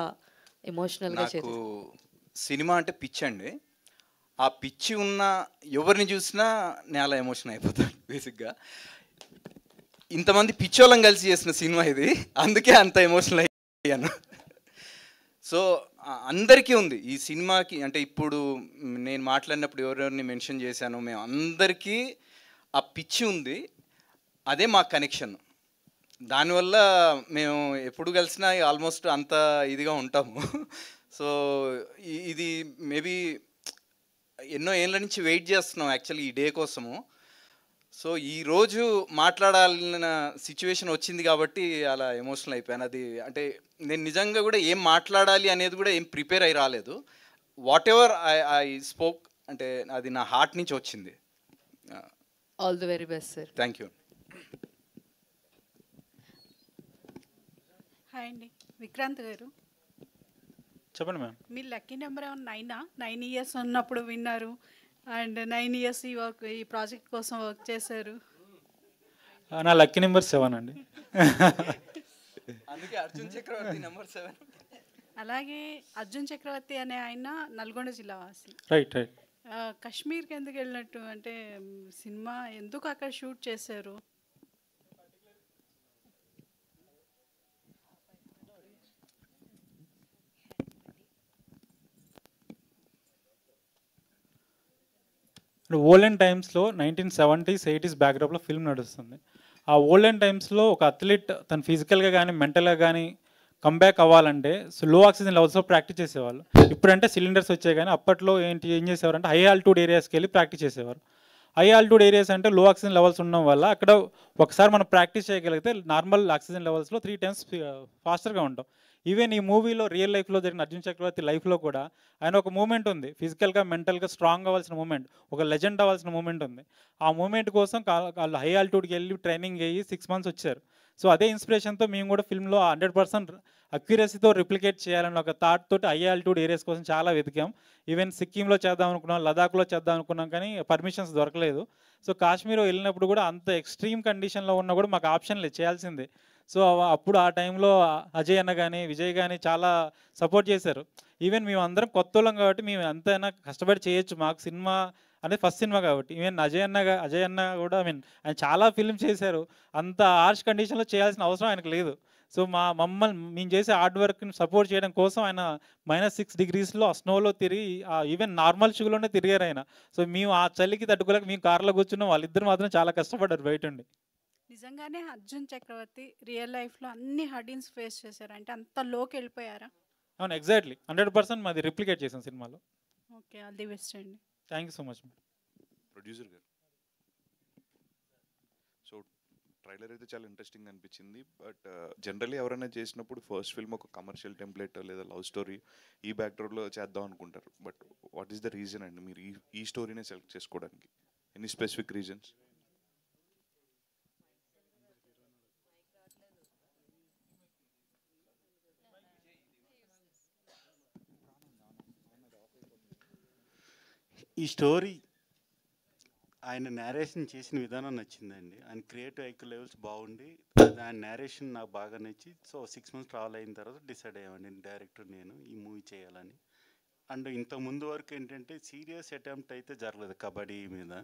ఎమోషనల్గా షేర్ చేసుకున్నారు. సినిమా అంటే పిచ్చి అండి, ఆ పిచ్చి ఉన్న ఎవరిని చూసినా నేను అలా ఎమోషన్ అయిపోతాను బేసిక్గా. ఇంతమంది పిచ్చోళ్ళం కలిసి చేసిన సినిమా ఇది, అందుకే అంత ఎమోషనల్ అయ్యాను. సో అందరికీ ఉంది ఈ సినిమాకి, అంటే ఇప్పుడు నేను మాట్లాడినప్పుడు ఎవరెవరిని మెన్షన్ చేశాను, మేము అందరికీ ఆ పిచ్చి ఉంది, అదే మా కనెక్షన్. దానివల్ల మేము ఎప్పుడు కలిసినా ఆల్మోస్ట్ అంత ఇదిగా ఉంటాము. సో ఇది మేబీ ఎన్నో ఏళ్ళ నుంచి వెయిట్ చేస్తున్నాం యాక్చువల్లీ ఈ డే కోసము. సో ఈరోజు మాట్లాడాలన్న సిచ్యువేషన్ వచ్చింది కాబట్టి అలా ఎమోషనల్ అయిపోయాను. అది అంటే నేను నిజంగా కూడా ఏం మాట్లాడాలి అనేది కూడా ఏం ప్రిపేర్ అయి రాలేదు. వాట్ ఎవర్ ఐ స్పోక్ అంటే అది నా హార్ట్ నుంచి వచ్చింది. All the very best sir. Thank you. Hi అండి, విక్రాంత్ గారు. చెప్పండి మ్యామ్. మీ లక్కీ నెంబర్ ఏమన్నా 9 years ఉన్నప్పుడు విన్నారు అండ్ 9 years ఈ ప్రాజెక్ట్ కోసం వర్క్ చేశారు? నా లక్కీ నెంబర్ 7 అండి. అందుకే అర్జున్ చక్రవర్తి నెంబర్ 7. అలాగే అర్జున్ చక్రవర్తి అనే ఆయన నల్గొండ జిల్లా వాసి. రైట్. కాశ్మీర్కి ఎందుకు వెళ్ళినట్టు, అంటే సినిమా ఎందుకు అక్కడ షూట్ చేశారు? ఇప్పుడు ఓల్డెన్ టైమ్స్లో 1970s 80s బ్యాక్డ్రాప్లో ఫిల్మ్ నడుస్తుంది. ఆ ఓల్డెన్ టైమ్స్లో ఒక అథ్లీట్ తన ఫిజికల్గా కానీ మెంటల్గా కానీ కంబ్యాక్ అవ్వాలంటే లో ఆక్సిజన్ లెవెల్స్లో ప్రాక్టీస్ చేసేవాళ్ళు. ఇప్పుడంటే సిలిండర్స్ వచ్చాయి, కానీ అప్పట్లో ఏం చేసేవారంటే హై ఆల్టిట్యూడ్ ఏరియాస్కి వెళ్ళి ప్రాక్టీస్ చేసేవారు. హై ఆల్టిట్యూడ్ ఏరియాస్ అంటే లో ఆక్సిజన్ లెవెల్స్ ఉండడం వల్ల అక్కడ ఒకసారి మనం ప్రాక్టీస్ చేయగలిగితే నార్మల్ ఆక్సిజన్ లెవెల్స్లో 3 times ఫాస్టర్గా ఉంటాం. ఈవెన్ ఈ మూవీలో రియల్ లైఫ్లో జరిగిన అర్జున్ చక్రవర్తి లైఫ్లో కూడా ఆయన ఒక మూమెంట్ ఉంది, ఫిజికల్గా మెంటల్గా స్ట్రాంగ్ అవ్వాల్సిన మూమెంట్, ఒక లెజెండ్ అవ్వాల్సిన మూమెంట్ ఉంది. ఆ మూమెంట్ కోసం వాళ్ళు హై ఆల్టిట్యూడ్కి వెళ్ళి ట్రైనింగ్ అయ్యి 6 months వచ్చారు. సో అదే ఇన్స్పిరేషన్తో మేము కూడా ఫిల్మ్లో 100% అక్యురసీతో రిప్లికేట్ చేయాలని ఒక థాట్ తోటి హై ఆల్టిట్యూడ్ ఏరియాస్ కోసం చాలా వెతికాం. ఈవెన్ సిక్కింలో చేద్దాం అనుకున్నాం, లదాఖ్లో చేద్దాం అనుకున్నాం, కానీ పర్మిషన్స్ దొరకలేదు. సో కాశ్మీర్ వెళ్ళినప్పుడు కూడా అంత ఎక్స్ట్రీమ్ కండిషన్లో ఉన్నా కూడా మాకు ఆప్షన్ లేదు, చేయాల్సిందే. సో అప్పుడు ఆ టైంలో అజయ్ అన్న కానీ విజయ్ కానీ చాలా సపోర్ట్ చేశారు. ఈవెన్ మేము అందరం కొత్త వాళ్ళం కాబట్టి మేము ఎంతైనా కష్టపడి చేయొచ్చు, మాకు సినిమా అనేది ఫస్ట్ సినిమా కాబట్టి. ఈవెన్ అజయ్ అన్న కూడా ఆయన చాలా ఫిల్మ్ చేశారు, అంత హార్ష్ కండిషన్లో చేయాల్సిన అవసరం ఆయనకు లేదు. సో మమ్మల్ని మేము చేసే హార్డ్ వర్క్ని సపోర్ట్ చేయడం కోసం ఆయన -6 degrees ఆ స్నోలో తిరిగి ఈవెన్ నార్మల్ షూలోనే తిరిగారు ఆయన. సో మేము ఆ చలికి తట్టుకోలేక మేము కార్లో కూర్చున్నాం, వాళ్ళిద్దరు మాత్రం చాలా కష్టపడ్డారు బయట ఉండి. నిజంగానే అర్జున్ చక్రవర్తి రియల్ లైఫ్లో అన్ని హర్డిల్స్ ఫేస్ చేశారు, అంటే అంత లోకి వెళ్ళిపోయారా? అవును, ఎగ్జాక్ట్లీ 100% మాది రిప్లికేట్ చేసాం సినిమాలో. ఓకే, ఆల్ ది బెస్ట్ అండి. Thank you so much. Producer గారు, సో ట్రైలర్ అయితే చాలా ఇంట్రెస్టింగ్ అనిపించింది. బట్ జనరల్లీ ఎవరైనా చేసినప్పుడు ఫస్ట్ ఫిల్మ్ ఒక కమర్షియల్ టెంప్లెట్ లేదా లవ్ స్టోరీ ఈ బ్యాక్డ్రాప్లో చేద్దాం అనుకుంటారు. But what is the reason అండి మీరు ఈ స్టోరీనే సెలెక్ట్ చేసుకోవడానికి? Any specific reasons? ఈ స్టోరీ ఆయన నేరేషన్ చేసిన విధానం నచ్చిందండి. ఆయన క్రియేటివ్ ఐక్యూ లెవెల్స్ బాగుండి ఆయన నేరేషన్ నాకు బాగా నచ్చి, సో 6 months ట్రావెల్ అయిన తర్వాత డిసైడ్ అయ్యామండి డైరెక్టర్ నేను ఈ మూవీ చేయాలని. అండ్ ఇంత ముందు వరకు ఏంటంటే సీరియస్ అటెంప్ట్ అయితే జరగలేదు కబడ్డీ మీద.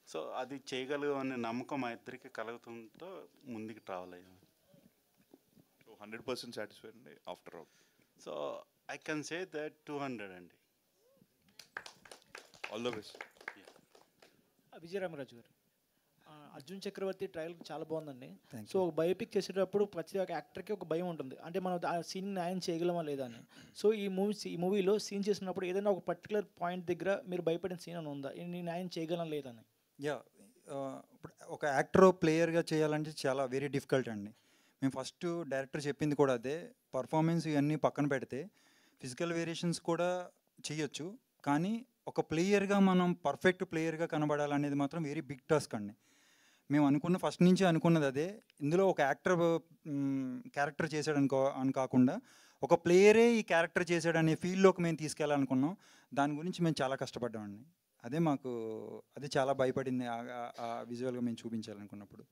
సో అది చేయగలగమనే నమ్మకం మా ఇద్దరికి కలుగుతుందో ముందుకు ట్రావెల్ అయ్యాము. సో 100% సాటిస్ఫైడ్ అండి after all? So I can say that 200 అండి. All the best. విజయరామరాజు గారు, అర్జున్ చక్రవర్తి ట్రయల్ చాలా బాగుందండి. సో ఒక బయోపిక్ చేసేటప్పుడు ప్రతి ఒక్క యాక్టర్కి ఒక భయం ఉంటుంది, అంటే మనం ఆ సీన్ న్యాయం చేయగలమా లేదా అని. సో ఈ మూవీలో సీన్ చేసినప్పుడు ఏదైనా ఒక పర్టికులర్ పాయింట్ దగ్గర మీరు భయపడిన సీన్ అని ఉందా, నేను న్యాయం చేయగలం లేదని? యా, ఇప్పుడు ఒక యాక్టర్ ప్లేయర్గా చేయాలంటే చాలా వెరీ డిఫికల్ట్ అండి. మేము ఫస్ట్ డైరెక్టర్ చెప్పింది కూడా అదే, పర్ఫార్మెన్స్ ఇవన్నీ పక్కన పెడితే ఫిజికల్ వేరియేషన్స్ కూడా చేయొచ్చు, కానీ ఒక ప్లేయర్గా మనం పర్ఫెక్ట్ ప్లేయర్గా కనబడాలనేది మాత్రం వెరీ బిగ్ టాస్క్ అండి. మేము ఫస్ట్ నుంచి అనుకున్నది అదే. ఇందులో ఒక యాక్టర్ క్యారెక్టర్ చేశాడు అని కాకుండా ఒక ప్లేయరే ఈ క్యారెక్టర్ చేశాడనే ఫీల్డ్లోకి మేము తీసుకెళ్ళాలనుకున్నాం. దాని గురించి మేము చాలా కష్టపడ్డామండి. అదే చాలా భయపడింది ఆ విజువల్గా మేము చూపించాలనుకున్నప్పుడు.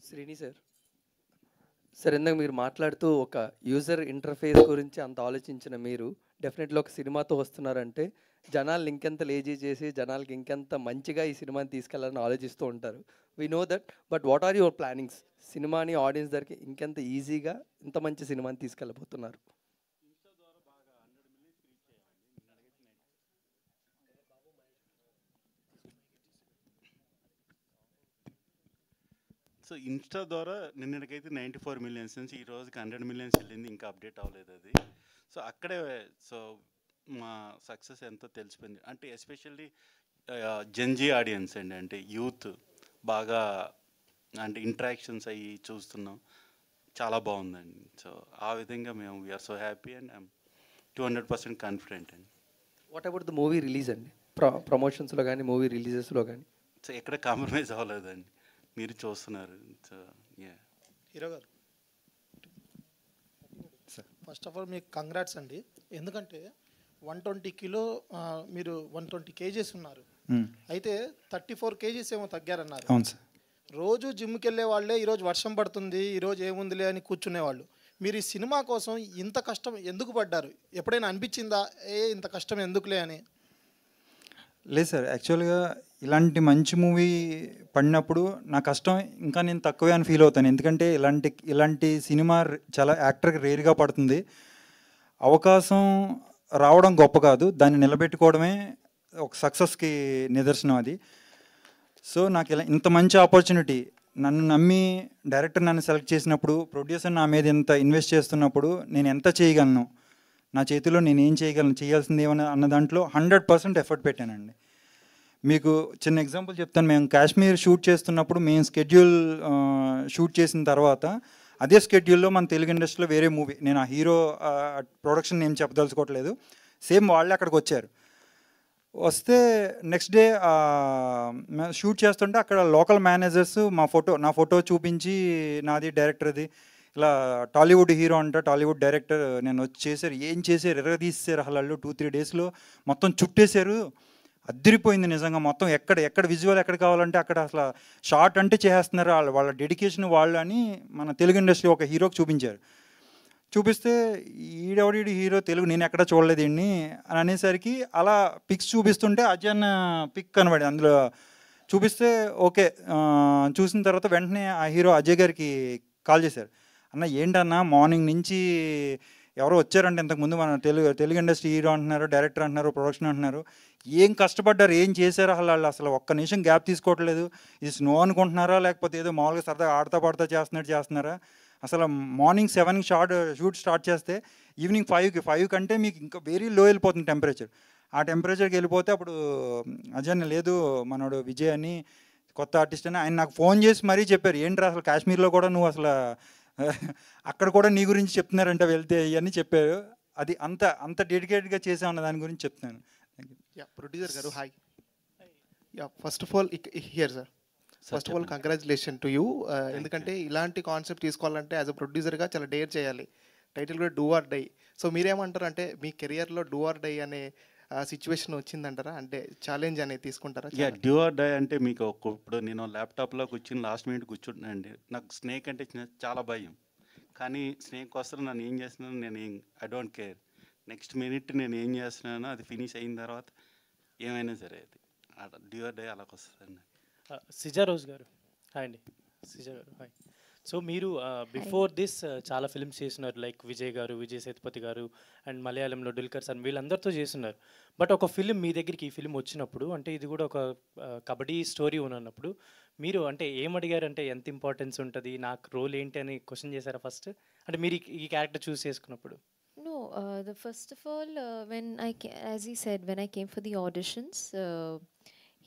శ్రీని సార్ ఇందాక మీరు మాట్లాడుతూ ఒక యూజర్ ఇంటర్ఫేస్ గురించి అంత ఆలోచించిన మీరు డెఫినెట్లీ ఒక సినిమాతో వస్తున్నారంటే జనాలు ఇంకెంత లేజీ చేసి జనాలకి ఇంకెంత మంచిగా ఈ సినిమాని తీసుకెళ్లాలని ఆలోచిస్తూ ఉంటారు. We know that, but what are your plannings? సినిమాని ఆడియన్స్ దగ్గరికి ఇంకెంత ఈజీగా ఇంత మంచి సినిమాని తీసుకెళ్ళబోతున్నారు? సో ఇన్స్టా ద్వారా నిన్నటికైతే 94 million నుంచి ఈ రోజుకి 100 million వెళ్ళింది, ఇంకా అప్డేట్ అవ్వలేదు అది. సో అక్కడే మా సక్సెస్ ఎంతో తెలిసిపోయింది. అంటే ఎస్పెషల్లీ జెన్జీ ఆడియన్స్ అండి, అంటే యూత్ బాగా అంటే ఇంటరాక్షన్స్ అయ్యి చూస్తున్నాం, చాలా బాగుందండి. సో ఆ విధంగా మేము we are so happy and I am 200% confident అండి. What about the movie release అండి? ప్రమోషన్స్లో కానీ మూవీ రిలీజెస్లో కానీ? సో ఎక్కడ కాంప్రమైజ్ అవ్వలేదండి, మీరు చూస్తున్నారు. సో హీరో గారు, ఫస్ట్ ఆఫ్ ఆల్ మీకు కంగ్రాట్స్ అండి. ఎందుకంటే 120 kg మీరు 120 kgs ఉన్నారు, అయితే 34 kgs ఏమో తగ్గారన్నారు. అవును సార్. రోజు జిమ్కి వెళ్ళే వాళ్ళే ఈరోజు వర్షం పడుతుంది, ఈరోజు ఏముందిలే అని కూర్చునేవాళ్ళు. మీరు ఈ సినిమా కోసం ఇంత కష్టం ఎందుకు పడ్డారు? ఎప్పుడైనా అనిపించిందా ఇంత కష్టం ఎందుకులే అని? లేదు సార్, యాక్చువల్గా ఇలాంటి మంచి మూవీ పడినప్పుడు నా కష్టం ఇంకా నేను తక్కువే అని ఫీల్ అవుతాను. ఎందుకంటే ఇలాంటి సినిమా చాలా యాక్టర్కి రేర్గా పడుతుంది. అవకాశం రావడం గొప్ప కాదు, దాన్ని నిలబెట్టుకోవడమే ఒక సక్సెస్కి నిదర్శనం అది. సో నాకు ఇలా ఇంత మంచి ఆపర్చునిటీ, నన్ను నమ్మి డైరెక్టర్ నన్ను సెలెక్ట్ చేసినప్పుడు, ప్రొడ్యూసర్ నా మీద ఇంత ఇన్వెస్ట్ చేస్తున్నప్పుడు నేను ఎంత చేయగలను, నా చేతిలో నేను ఏం చేయగలను, చేయాల్సింది ఏమన్నా అన్న దాంట్లో 100% ఎఫర్ట్ పెట్టానండి. మీకు చిన్న ఎగ్జాంపుల్ చెప్తాను. మేము కాశ్మీర్ షూట్ చేస్తున్నప్పుడు మేము స్కెడ్యూల్ షూట్ చేసిన తర్వాత అదే స్కెడ్యూల్లో మన తెలుగు ఇండస్ట్రీలో వేరే మూవీ, నేను ఆ హీరో ప్రొడక్షన్ ఏం చెప్పదలుచుకోవట్లేదు, సేమ్ వాళ్ళే అక్కడికి వచ్చారు. వస్తే నెక్స్ట్ డే షూట్ చేస్తుంటే అక్కడ లోకల్ మేనేజర్స్ నా ఫోటో చూపించి, నాది డైరెక్టర్ది, ఇలా టాలీవుడ్ హీరో అంట, టాలీవుడ్ డైరెక్టర్, నేను వచ్చి చేశారు, ఏం చేశారు, ఎర్రదీసారు అసలు 2-3 డేస్లో మొత్తం చుట్టేశారు, అద్దరిపోయింది నిజంగా. మొత్తం ఎక్కడ విజువల్ ఎక్కడ కావాలంటే అక్కడ అసలు షార్ట్ అంటే చేస్తున్నారు, వాళ్ళ డెడికేషన్ వాళ్ళు అని మన తెలుగు ఇండస్ట్రీ ఒక హీరోకి చూపించారు. చూపిస్తే ఈడెవడి హీరో తెలుగు, నేను ఎక్కడ చూడలేదు ఈయన్ని అని అనేసరికి అలా పిక్స్ చూపిస్తుంటే అజయ్ పిక్ కనబడి అందులో చూపిస్తే ఓకే. చూసిన తర్వాత వెంటనే ఆ హీరో అజయ్ గారికి కాల్ చేశారు, అన్న ఏంటన్నా మార్నింగ్ నుంచి ఎవరో వచ్చారంటే ఇంతకుముందు మన తెలుగు ఇండస్ట్రీ హీరో అంటున్నారు, డైరెక్టర్ అంటున్నారు, ప్రొడక్షన్ అంటున్నారు, ఏం కష్టపడ్డారు, ఏం చేశారు అసలు ఒక్క నిమిషం గ్యాప్ తీసుకోవట్లేదు, ఇది స్నో అనుకుంటున్నారా లేకపోతే ఏదో మామూలుగా సరదాగా ఆడతా పాడుతా చేస్తున్నారా, అసలు మార్నింగ్ 7కి షూట్ స్టార్ట్ చేస్తే ఈవినింగ్ 5 కంటే మీకు ఇంకా వెరీ లో వెళ్ళిపోతుంది టెంపరేచర్. ఆ టెంపరేచర్కి వెళ్ళిపోతే అప్పుడు అజయ్ లేదు మనోడు విజయ్ అని కొత్త ఆర్టిస్ట్ అని ఆయన నాకు ఫోన్ చేసి మరీ చెప్పారు, ఏంట్రా అసలు కాశ్మీర్లో కూడా నువ్వు అసలు అక్కడ కూడా నీ గురించి చెప్తున్నారంట వెళ్తే ఇవన్నీ చెప్పారు. అది అంత డెడికేటెడ్గా చేసామన్న దాని గురించి చెప్తున్నాను. ప్రొడ్యూసర్ గారు hi. First of all here sir, first of all congratulation to you. ఎందుకంటే ఇలాంటి కాన్సెప్ట్ తీసుకోవాలంటే యాజ్ అ ప్రొడ్యూసర్గా చాలా డేర్ చేయాలి. టైటిల్ కూడా డూ ఆర్ డై. సో మీరేమంటారు, అంటే మీ కెరియర్లో డూ ఆర్ డై అనే సిచ్యువేషన్ వచ్చిందంటారా, అంటే ఛాలెంజ్ అనేది తీసుకుంటారా? డూ ఆర్ డై అంటే మీకు ఇప్పుడు నేను ల్యాప్టాప్లో కూర్చుని లాస్ట్ మినిట్ కూర్చుంటున్నానండి, నాకు స్నేక్ అంటే చాలా భయం, కానీ స్నేక్ వస్తే నన్ను ఏం చేస్తున్నాను నేను I don't care, next minute నేను ఏం చేస్తున్నానో అది ఫినిష్ అయిన తర్వాత ఏమైనా సరే అది డ్యూ ఆర్ డై అలాగ వస్తుందండి. సిజా రోజ్ గారు హాయ్ అండి. సిజా గారు హాయ్. సో మీరు బిఫోర్ దిస్ చాలా ఫిల్మ్స్ చేస్తున్నారు, లైక్ విజయ్ గారు, విజయ్ సేతుపతి గారు, అండ్ మలయాళంలో దుల్కర్ సార్, వీళ్ళందరితో చేస్తున్నారు. బట్ ఒక ఫిలిం మీ దగ్గరికి ఈ ఫిలిం వచ్చినప్పుడు, అంటే ఇది కూడా ఒక కబడ్డీ స్టోరీ ఉన్నప్పుడు మీరు అంటే ఏమడిగారు, అంటే ఎంత ఇంపార్టెన్స్ ఉంటుంది, నాకు రోల్ ఏంటి అని క్వశ్చన్ చేశారా ఫస్ట్, అంటే మీరు ఈ క్యారెక్టర్ చూస్ చేసుకున్నప్పుడు? No, first of all, as he said, when I came for the auditions,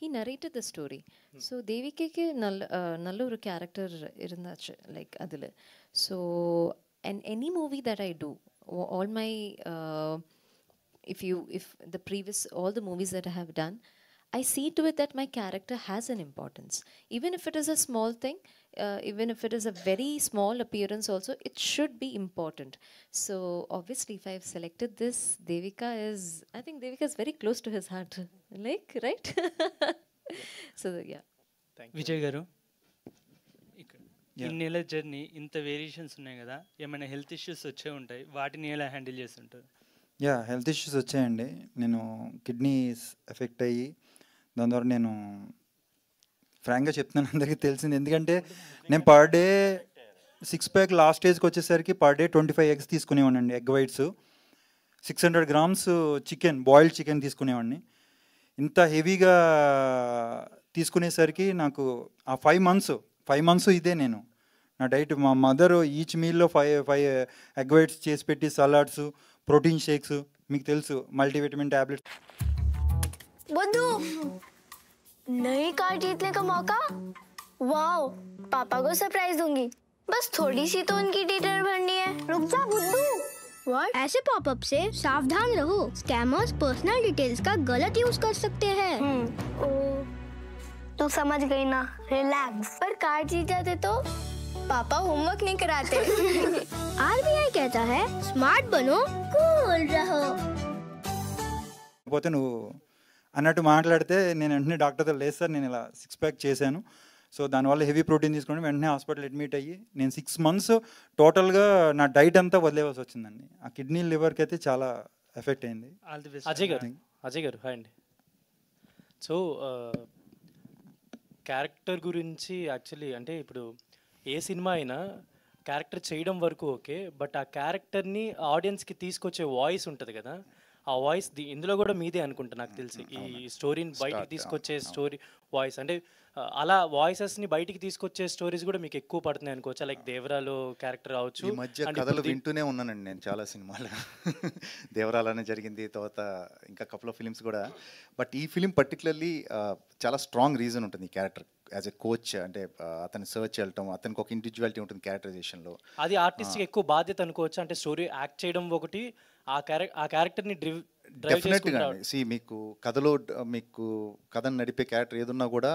he narrated the story. So Devikike Nalluru character irundachu, like adile. So and any movie that I do, all my if all the movies that I have done, I see to it that my character has an importance, even if it is a small thing, even if it is a very small appearance also, it should be important. So obviously if I've selected this, I think Devika is very close to his heart, like, right? So yeah. Vijay గారు, ఇన్నేళ్ళ journey, ఇంత variations ఉన్నాయి కదా, ఏమైనా health issues వచ్చే ఉంటాయి, వాటిని ఎలా handle చేస్తుంటారు? హెల్త్ ఇష్యూస్ వచ్చాయండి. నేను కిడ్నీస్ ఎఫెక్ట్ అయ్యి దాని ద్వారా నేను ఫ్రాంక్గా చెప్తున్నాను, అందరికీ తెలిసింది. ఎందుకంటే నేను పర్ డే 6 ప్యాక్ లాస్ట్ స్టేజ్కి వచ్చేసరికి పర్ డే 25 ఎగ్స్ తీసుకునేవాడిని, egg whites, 600 grams chicken, boiled chicken తీసుకునేవాడిని. ఇంత హెవీగా తీసుకునేసరికి నాకు ఆ 5 months ఇదే నేను నా డైట్. మా మదర్ ఈచ్ మీల్లో 5 ఎగ్ వైట్స్ చేసి పెట్టి, సలాడ్స్, ప్రోటీన్ షేక్స్, మీకు తెలుసు మల్టీవిటమిన్ ట్యాబ్లెట్స్. बुद्धू, नई कार जीतने का मौका, वाओ, पापा को सरप्राइज दूंगी, बस थोड़ी सी तो उनकी डिटेल भरनी है। रुक जा बुद्धू। What? ऐसे पॉपअप से सावधान रहो, स्कैमर्स पर्सनल डिटेल्स का गलत यूज कर सकते हैं। तो समझ गई ना, रिलैक्स। पर कार जीत जाते तो पापा होमवर्क नहीं कराते। RBI कहता है स्मार्ट बनो, कूल रहो। పోతే నువ్వు అన్నట్టు మాట్లాడితే నేను వెంటనే డాక్టర్తో లేదు సార్ నేను ఇలా 6 ప్యాక్ చేశాను, సో దానివల్ల హెవీ ప్రోటీన్ తీసుకుని వెంటనే హాస్పిటల్ అడ్మిట్ అయ్యి నేను 6 months టోటల్గా నా డైట్ అంతా వదిలేవాల్సి వచ్చిందండి. ఆ కిడ్నీ లివర్కి అయితే చాలా ఎఫెక్ట్ అయింది. అజయ్ గారు హాయ్ అండి. సో క్యారెక్టర్ గురించి యాక్చువల్లీ అంటే ఇప్పుడు ఏ సినిమా అయినా క్యారెక్టర్ చేయడం వరకు ఓకే, బట్ ఆ క్యారెక్టర్ని ఆడియన్స్కి తీసుకొచ్చే వాయిస్ ఉంటుంది కదా, ఆ వాయిస్ ఇందులో కూడా మీదే అనుకుంటా నాకు తెలిసి ఈ స్టోరీని బయటికి తీసుకొచ్చే స్టోరీ వాయిస్ అంటే అలా వాయిసెస్ని బయటికి తీసుకొచ్చే స్టోరీస్ కూడా మీకు ఎక్కువ పడుతున్నాయి అనుకోవచ్చు. లైక్ దేవరాలో క్యారెక్టర్ కావచ్చు. ఈ మధ్య కథలు వింటూనే ఉన్నానండి నేను చాలా సినిమాలు. దేవరాలనే జరిగింది, తర్వాత ఇంకా కపుల్ ఆఫ్ ఫిలిమ్స్ కూడా. బట్ ఈ ఫిలిం పర్టికులర్లీ చాలా స్ట్రాంగ్ రీజన్ ఉంటుంది ఈ క్యారెక్టర్ యాజ్ ఎ కోచ్. అంటే అతను సర్చ్ వెళ్ళటం, అతనికి ఒక ఇండివిజువాలిటీ ఉంటుంది క్యారెక్టరైజేషన్లో. అది ఆర్టిస్ట్కి ఎక్కువ బాధ్యత అనుకోవచ్చు. అంటే స్టోరీ యాక్ట్ చేయడం ఒకటి, ఆ క్యారెక్టర్ని డెఫినెట్గా మీకు కథలో మీకు కథను నడిపే క్యారెక్టర్ ఏదున్నా కూడా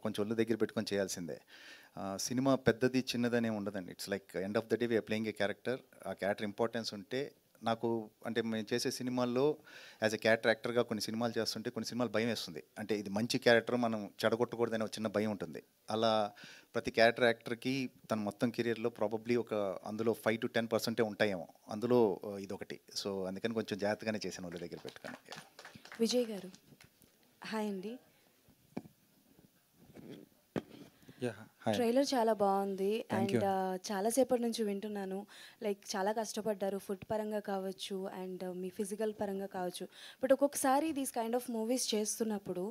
కొంచెం ఒళ్ళు దగ్గర పెట్టుకొని చేయాల్సిందే. సినిమా పెద్దది చిన్నదనే ఉండదండి. It's like end of the day we are playing a character. ఆ క్యారెక్టర్ ఇంపార్టెన్స్ ఉంటే నాకు అంటే మేము చేసే సినిమాల్లో యాజ్ ఎ క్యారెక్టర్ యాక్టర్గా కొన్ని సినిమాలు చేస్తుంటే కొన్ని సినిమాలు భయం వేస్తుంది. అంటే ఇది మంచి క్యారెక్టర్, మనం చెడగొట్టకూడదనే ఒక చిన్న భయం ఉంటుంది. అలా ప్రతి క్యారెక్టర్ యాక్టర్కి తన మొత్తం కెరియర్లో ప్రాబబ్లీ ఒక అందులో 5 to 10% ఉంటాయేమో, అందులో ఇదొకటి. సో అందుకని కొంచెం జాగ్రత్తగానే చేశాను వాళ్ళ దగ్గర పెట్టుకొని. విజయ్ గారు హాయ్ అండి. ట్రైలర్ చాలా బాగుంది అండ్ చాలాసేపటి నుంచి వింటున్నాను. లైక్ చాలా కష్టపడ్డారు ఫుడ్ పరంగా కావచ్చు అండ్ మీ ఫిజికల్ పరంగా కావచ్చు. బట్ ఒక్కొక్కసారి దీస్ కైండ్ ఆఫ్ మూవీస్ చేస్తున్నప్పుడు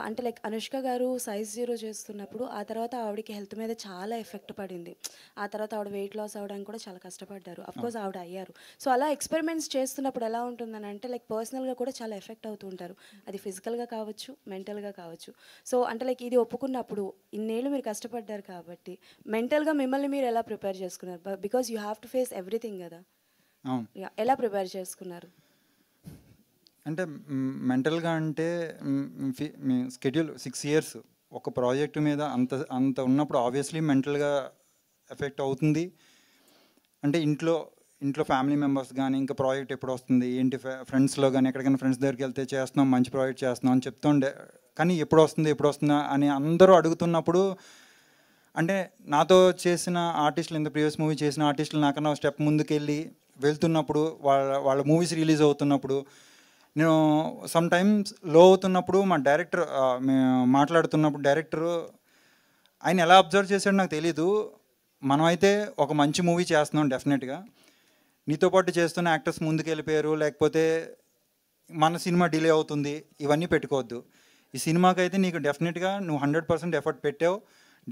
అంటే లైక్ అనుష్క గారు సైజ్ 0 చేస్తున్నప్పుడు ఆ తర్వాత ఆవిడకి హెల్త్ మీద చాలా ఎఫెక్ట్ పడింది. ఆ తర్వాత ఆవిడ వెయిట్ లాస్ అవ్వడానికి కూడా చాలా కష్టపడ్డారు. అఫ్కోర్స్ ఆవిడ అయ్యారు. సో అలా ఎక్స్పెరిమెంట్స్ చేస్తున్నప్పుడు ఎలా ఉంటుందని అంటే లైక్ పర్సనల్గా కూడా చాలా ఎఫెక్ట్ అవుతూ ఉంటారు. అది ఫిజికల్గా కావచ్చు, మెంటల్గా కావచ్చు. సో అంటే లైక్ ఇది ఒప్పుకున్నప్పుడు ఇన్నేళ్ళు మీరు కష్టపడ్డారు కాబట్టి మెంటల్గా మిమ్మల్ని మీరు ఎలా ప్రిపేర్ చేసుకున్నారు? Because you have to face everything కదా. ఎలా ప్రిపేర్ చేసుకున్నారు? అంటే మెంటల్గా అంటే స్కెడ్యూల్ 6 years ఒక ప్రాజెక్ట్ మీద అంత ఉన్నప్పుడు ఆబ్వియస్లీ మెంటల్గా ఎఫెక్ట్ అవుతుంది. అంటే ఇంట్లో ఫ్యామిలీ మెంబర్స్ కానీ ఇంకా ప్రాజెక్ట్ ఎప్పుడు వస్తుంది ఏంటి, ఫ్రెండ్స్లో కానీ ఎక్కడికైనా ఫ్రెండ్స్ దగ్గరికి వెళ్తే చేస్తున్నాం మంచి ప్రాజెక్ట్ చేస్తున్నాం అని చెప్తుండే, కానీ ఎప్పుడు వస్తుందా అని అందరూ అడుగుతున్నప్పుడు అంటే నాతో చేసిన ఆర్టిస్టులు, ఇంత ప్రీవియస్ మూవీ చేసిన ఆర్టిస్టులు నాకన్నా స్టెప్ ముందుకెళ్ళి వెళ్తున్నప్పుడు వాళ్ళ మూవీస్ రిలీజ్ అవుతున్నప్పుడు నేను సమ్ టైమ్స్ లో అవుతున్నప్పుడు మా డైరెక్టర్ మాట్లాడుతున్నప్పుడు డైరెక్టరు ఆయన ఎలా అబ్జర్వ్ చేశాడో నాకు తెలీదు. మనమైతే ఒక మంచి మూవీ చేస్తున్నాం, డెఫినెట్గా నీతో పాటు చేస్తున్న యాక్టర్స్ ముందుకు వెళ్ళిపోయారు, లేకపోతే మన సినిమా డిలే అవుతుంది, ఇవన్నీ పెట్టుకోవద్దు. ఈ సినిమాకి అయితే నీకు డెఫినెట్గా నువ్వు 100% ఎఫర్ట్ పెట్టావు,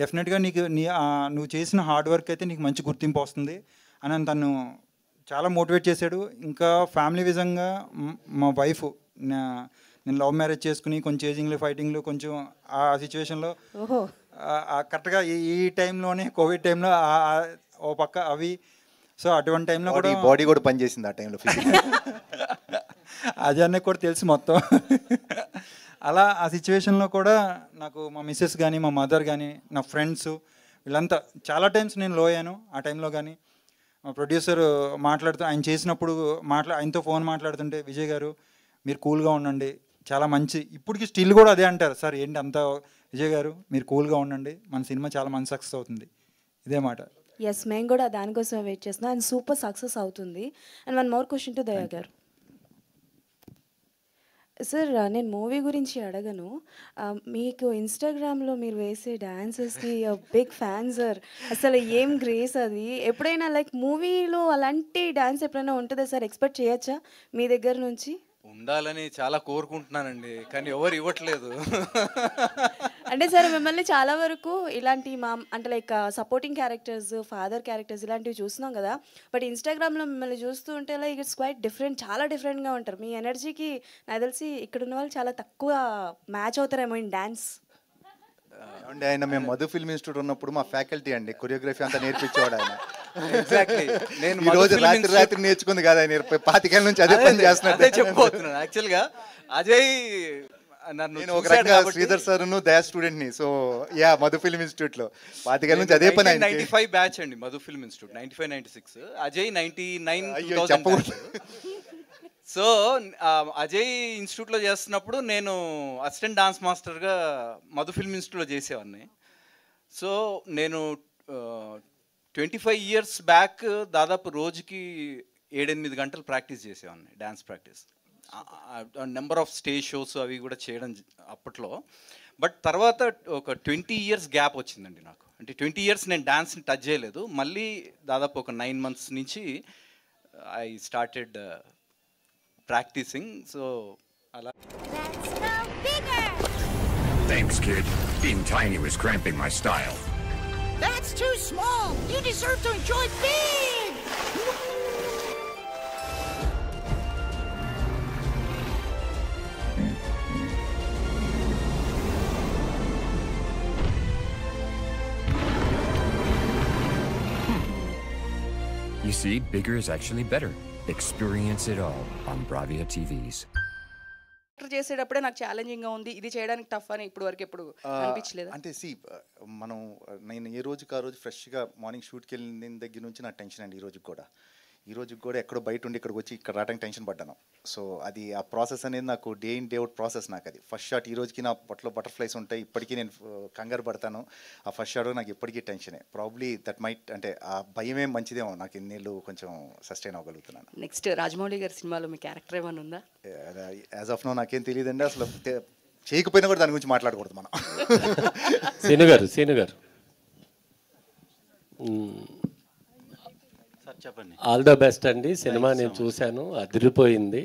డెఫినెట్గా నీకు నువ్వు చేసిన హార్డ్ వర్క్ అయితే నీకు మంచి గుర్తింపు వస్తుంది అని తను చాలా మోటివేట్ చేశాడు. ఇంకా ఫ్యామిలీ విధంగా మా వైఫ్, నేను లవ్ మ్యారేజ్ చేసుకుని కొంచెం ఏజింగ్లు ఫైటింగ్లు కొంచెం ఆ సిచ్యువేషన్లో కరెక్ట్గా ఈ టైంలోనే కోవిడ్ టైంలో ఓ పక్క అవి. సో అటువంటి టైంలో కూడా బాడీ కూడా పనిచేసింది ఆ టైంలో. అది అన్నీ కూడా తెలుసు మొత్తం. అలా ఆ సిచ్యువేషన్లో కూడా నాకు మా మిస్సెస్ కానీ మా మదర్ కానీ నా ఫ్రెండ్స్ వీళ్ళంతా చాలా టైమ్స్ నేను లో అయ్యాను. ఆ టైంలో కానీ మా ప్రొడ్యూసర్ మాట్లాడుతూ ఆయన చేసినప్పుడు ఆయనతో ఫోన్ మాట్లాడుతుంటే విజయ్ గారు మీరు కూల్గా ఉండండి, చాలా మంచి, ఇప్పటికి స్టిల్ కూడా అదే అంటారు, సార్ ఏంటి అంతా విజయ్ గారు మీరు కూల్గా ఉండండి, మన సినిమా చాలా మంచి సక్సెస్ అవుతుంది, ఇదే మాట. ఎస్, మేము కూడా దానికోసం వెయిట్ చేస్తున్నాం అండ్ సూపర్ సక్సెస్ అవుతుంది. And one more question to దయా గారు. సార్ నేను మూవీ గురించి అడగను, మీకు ఇన్స్టాగ్రామ్లో మీరు వేసే డ్యాన్సెస్కి బిగ్ ఫ్యాన్ సార్. అసలు ఏం గ్రేస్ అది. ఎప్పుడైనా లైక్ మూవీలో అలాంటి డ్యాన్స్ ఎప్పుడైనా ఉంటుందా సార్? ఎక్స్పెక్ట్ చేయొచ్చా మీ దగ్గర నుంచి? ఉండాలని చాలా కోరుకుంటున్నానండి, కానీ ఎవరు ఇవ్వట్లేదు. అంటే సార్ మిమ్మల్ని చాలా వరకు ఇలాంటి అంటే like supporting characters, father characters ఇలాంటివి చూస్తున్నాం కదా. బట్ ఇన్స్టాగ్రామ్లో మిమ్మల్ని చూస్తూ ఉంటే లైక్ ఇట్స్ క్వైట్ డిఫరెంట్, చాలా డిఫరెంట్గా ఉంటారు. మీ ఎనర్జీకి నాకు తెలిసి ఇక్కడ ఉన్న వాళ్ళు చాలా తక్కువ మ్యాచ్ అవుతారేమో ఇన్ డ్యాన్స్. అంటే ఆయన మేము మధు ఫిల్మ్ ఇన్స్టిట్యూట్ ఉన్నప్పుడు మా ఫ్యాకల్టీ అండి, కొరియోగ్రఫీ అంతా నేర్పించేవాడు ఆయన. ఎగ్జాక్ట్లీ నేను ఈ రోజు రాత్రి నేర్చుకుంది కదా ఆయన 25 ఏళ్ళ నుంచి అదే పని చేస్తున్నాడు. చెప్పబోతున్నాను యాక్చువల్గా అజయ్ నేను ఒక రకంగా శ్రీధర్ సార్ దయా స్టూడెంట్ ని. So yeah Madhu film institute లో 25 ఏళ్ళ నుంచి అదే పని. 95 బ్యాచ్ అండి Madhu film institute, 95-96, Ajay 99. So Ajay ఇన్స్టిట్యూట్లో చేస్తున్నప్పుడు నేను అసిస్టెంట్ డాన్స్ మాస్టర్గా మధు ఫిల్మ్ ఇన్స్టిట్యూట్లో చేసేవాడిని. సో నేను 25 years బ్యాక్ దాదాపు రోజుకి 7-8 గంటలు ప్రాక్టీస్ చేసేవాడిని, dance practice. Number of stage shows అవి కూడా చేయడం అప్పట్లో. బట్ తర్వాత ఒక 20 years గ్యాప్ వచ్చిందండి నాకు. అంటే 20 years నేను డ్యాన్స్ని టచ్ చేయలేదు. మళ్ళీ దాదాపు ఒక 9 months నుంచి ఐ స్టార్టెడ్ ప్రాక్టీసింగ్. సో అలా Thanks, kid. Being tiny was cramping my style. That's too small. You deserve to enjoy big. You see, bigger is actually better. Experience it all on Bravia TVs. చేసేటప్పుడే నాకు ఛాలెంజింగ్గా ఉంది, ఇది చేయడానికి tough అని ఇప్పుడు వరకు ఎప్పుడు అనిపించలేదు. అంటే మనం నేను ఏ రోజుకి ఆ రోజు ఫ్రెష్గా మార్నింగ్ షూట్కి వెళ్ళిన దగ్గర నుంచి నాకు టెన్షన్ అండి. ఈ రోజుకి కూడా ఎక్కడో బయట ఉండి ఇక్కడికి వచ్చి ఇక్కడ రావడానికి టెన్షన్ పడ్డాను. సో అది ఆ ప్రాసెస్ అనేది నాకు day in day out process. నాకు అది ఫస్ట్ షాట్ ఈ రోజుకి నా పొట్టలో బటర్ఫ్లైస్ ఉంటాయి, ఇప్పటికీ నేను కంగారు పడతాను. ఆ ఫస్ట్ షాట్ నాకు ఇప్పటికీ టెన్షనే. ప్రాబ్లీ దట్ మైట్ అంటే ఆ భయమే మంచిదేమో, నాకు ఇన్నేళ్ళు కొంచెం సస్టైన్ అవ్వగలుగుతున్నాను. నెక్స్ట్ రాజమౌళి గారి సినిమాలో మీ క్యారెక్టర్ ఏమైనా ఉందా? యాజ్ ఆఫ్ నో నాకేం తెలియదండి. అసలు చేయకపోయినా కూడా దాని గురించి మాట్లాడకూడదు మనం. సీను గారు చెప్పండి. ఆల్ ద బెస్ట్ అండి. సినిమా నేను చూశాను, అదిరిపోయింది.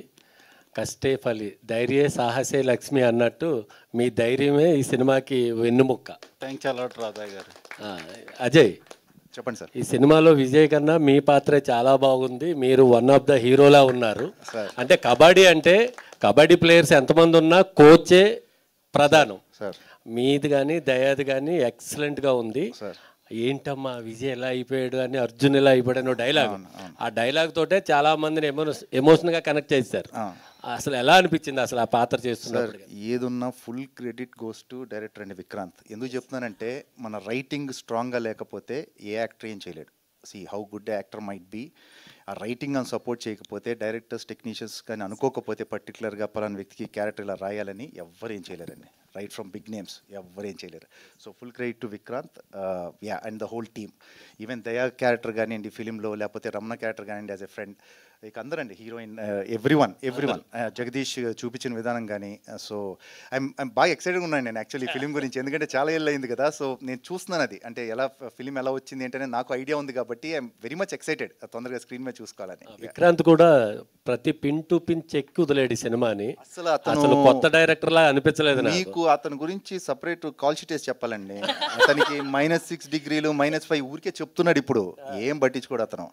కష్టే ఫలి ధైర్యే సాహసే లక్ష్మి అన్నట్టు మీ ధైర్యమే ఈ సినిమాకి వెన్నుముక్క. థ్యాంక్స్ అలాట్ రాధాయ్ గారు. అజయ్ చెప్పండి సార్. ఈ సినిమాలో విజయ్ కన్నా మీ పాత్రే చాలా బాగుంది. మీరు వన్ ఆఫ్ ద హీరోలా ఉన్నారు. అంటే కబడ్డీ ప్లేయర్స్ ఎంతమంది ఉన్నా కోచే ప్రధానం. మీది కానీ దయాది కానీ ఎక్సలెంట్గా ఉంది. ఏంటమ్మా విజయ్ ఎలా అయిపోయాడు అని, అర్జున్ ఎలా అయిపోయాడు అని డైలాగ్, ఆ డైలాగ్ తోటే చాలా మందిని ఎమోషనల్గా కనెక్ట్ చేశారు. అసలు ఎలా అనిపించింది అసలు ఆ పాత్ర చేస్తున్నారు? ఏదున్నా full credit goes to director అండి విక్రాంత్. ఎందుకు చెప్తున్నానంటే మన రైటింగ్ స్ట్రాంగ్గా లేకపోతే ఏ యాక్టర్ ఏం చేయలేడు. See how good actor might be, ఆ రైటింగ్ అని సపోర్ట్ చేయకపోతే, డైరెక్టర్స్ టెక్నీషియన్స్ కానీ అనుకోకపోతే పర్టికులర్గా పలానా వ్యక్తికి క్యారెక్టర్ ఇలా రాయాలని ఎవ్వరు ఏం చేయలేరండి. రైట్ ఫ్రమ్ బిగ్ నేమ్స్ ఎవ్వరు ఏం చేయలేరు. So full credit to Vikrant and the whole team. Even దయా క్యారెక్టర్ కానివ్వండి ఫిలింలో, లేకపోతే రమణ క్యారెక్టర్ కానివ్వండి యాజ్ ఎ ఫ్రెండ్, ఇక అందరండి హీరోయిన్, ఎవ్రీవన్ జగదీష్ చూపించిన విధానం కానీ. సో ఐఎమ్ బాగా ఎక్సైటెడ్గా ఉన్నాను నేను యాక్చువల్లీ ఫిలిం గురించి. ఎందుకంటే చాలా ఏళ్ళు అయింది కదా. సో నేను చూస్తున్నాను అది అంటే ఎలా ఫిలిం ఎలా వచ్చింది ఏంటనే నాకు ఐడియా ఉంది కాబట్టి ఐఎమ్ వెరీ మచ్ ఎక్సైటెడ్ తొందరగా స్క్రీన్ మీద చూసుకోవాలని. విక్రాంత్ కూడా ప్రతి పిన్ టు పిన్ చెక్ వదిలేడు సినిమాని. అసలు కొత్త డైరెక్టర్ లా అనిపించలేదు మీకు. అతని గురించి సపరేట్ కాల్ షీట్ వేసి చెప్పాలండి. అతనికి -6 డిగ్రీలు -5 ఊరికే చెప్తున్నాడు ఇప్పుడు, ఏం పట్టించుకోడు అతను.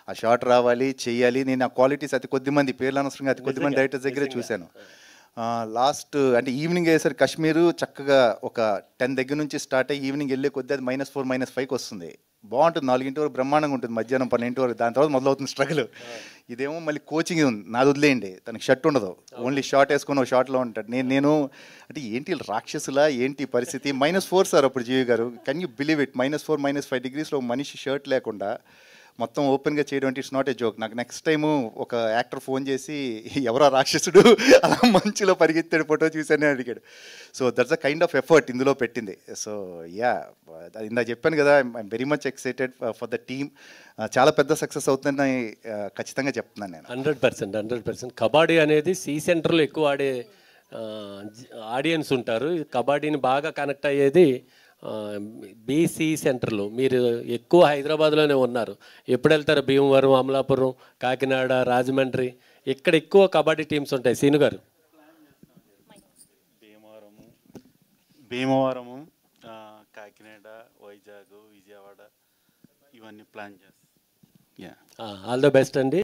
ఆ షాట్ రావాలి చెయ్యాలి. నేను ఆ క్వాలిటీస్ అతి కొద్ది మంది, పేర్లు అనవసరంగా అతి కొద్ది మంది డైరెక్టర్స్ దగ్గరే చూశాను. లాస్ట్ అంటే ఈవినింగ్ అయ్యేసరి కాశ్మీరు చక్కగా ఒక 10 దగ్గర నుంచి స్టార్ట్ అయ్యి ఈవినింగ్ వెళ్ళే కొద్ది అది -4 -5కి వస్తుంది. బాగుంటుంది. 4 గంటల వరకు బ్రహ్మాండంగా ఉంటుంది, మధ్యాహ్నం 12 వరకు. దాని తర్వాత మొదలవుతుంది స్ట్రగుల్. ఇదేమో మళ్ళీ కోచింగ్ ఉంది. నాది వదిలేయండి, తనకి షర్ట్ ఉండదు, ఓన్లీ షార్ట్ వేసుకొని ఒక షార్ట్లో ఉంటాడు. నేను అంటే ఏంటి రాక్షసులా ఏంటి పరిస్థితి. -4 సార్ అప్పుడు జీవి గారు, కెన్ యూ బిలీవ్ ఇట్? -4 -5 డిగ్రీస్లో మనిషి షర్ట్ లేకుండా మొత్తం ఓపెన్గా చేయడం అంటే ఇట్స్ నాట్ ఏ జోక్. నాకు నెక్స్ట్ టైము ఒక యాక్టర్ ఫోన్ చేసి ఎవరో రాక్షసుడు అలా మంచులో పరిగెత్తాడు ఫోటో చూసానే అడిగాడు. So that's a kind of effort ఇందులో పెట్టింది. సో ఇందా చెప్పాను కదా, I'm very much excited for the team. చాలా పెద్ద సక్సెస్ అవుతుందని ఖచ్చితంగా చెప్తున్నాను నేను. 100%. కబడ్డీ అనేది సి సెంటర్లో ఎక్కువ ఆడే ఆడియన్స్ ఉంటారు. కబడ్డీని బాగా కనెక్ట్ అయ్యేది బీసీ సెంటర్లో. మీరు ఎక్కువ హైదరాబాద్లోనే ఉన్నారు. ఎప్పుడు వెళ్తారు? భీమవరం, అమలాపురం, కాకినాడ, రాజమండ్రి, ఇక్కడ ఎక్కువ కబడ్డీ టీమ్స్ ఉంటాయి. సీను గారు భీమవరము, కాకినాడ, వైజాగ్, విజయవాడ ఇవన్నీ ప్లాన్ చేస్తాం. ఆల్ ద బెస్ట్ అండి.